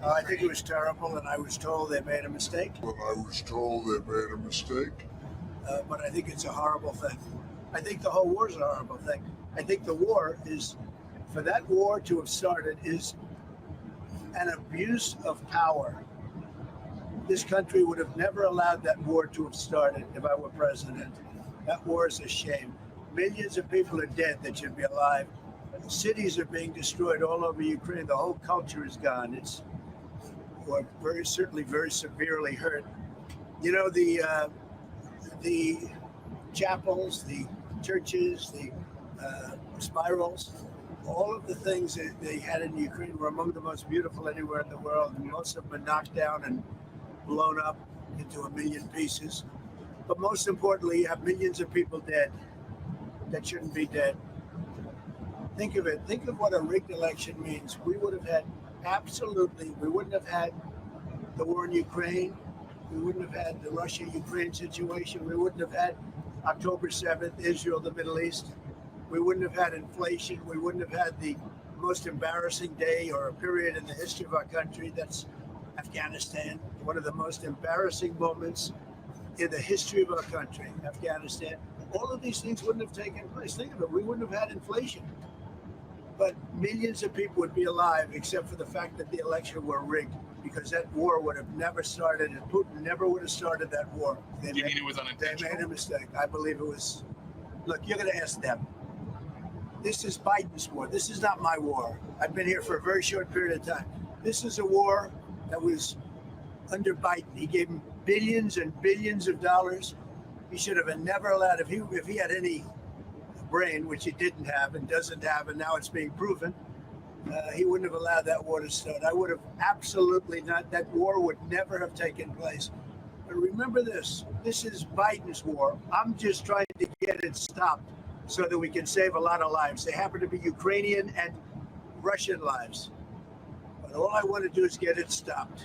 I think it was terrible, and I was told they made a mistake. But I think it's a horrible thing. I think the whole war is a horrible thing. I think the war is, for that war to have started, is an abuse of power. This country would have never allowed that war to have started if I were president. That war is a shame. Millions of people are dead that should be alive. Cities are being destroyed all over Ukraine. The whole culture is gone. It's or very certainly very severely hurt. You know, the chapels, the churches, the spirals, all of the things that they had in Ukraine were among the most beautiful anywhere in the world. And most of them are knocked down and blown up into a million pieces. But most importantly, you have millions of people dead that shouldn't be dead. Think of it. Think of what a rigged election means. We would have had we wouldn't have had the war in Ukraine. We wouldn't have had the Russia-Ukraine situation. We wouldn't have had October 7th, Israel, the Middle East. We wouldn't have had inflation. We wouldn't have had the most embarrassing day or a period in the history of our country. That's Afghanistan, one of the most embarrassing moments in the history of our country, Afghanistan. All of these things wouldn't have taken place. Think of it. We wouldn't have had inflation. But millions of people would be alive except for the fact that the election were rigged, because that war would have never started, and Putin never would have started that war. Do you mean it was unintentional? They made a mistake. I believe it was. Look, you're going to ask them. This is Biden's war. This is not my war. I've been here for a very short period of time. This is a war that was under Biden. He gave him billions and billions of dollars. He should have never allowed, if he had any brain, which he didn't have and doesn't have, and now it's being proven, he wouldn't have allowed that war to start. I would have absolutely not. That war would never have taken place. But remember this is Biden's war. I'm just trying to get it stopped so that we can save a lot of lives. They happen to be Ukrainian and Russian lives. But all I want to do is get it stopped.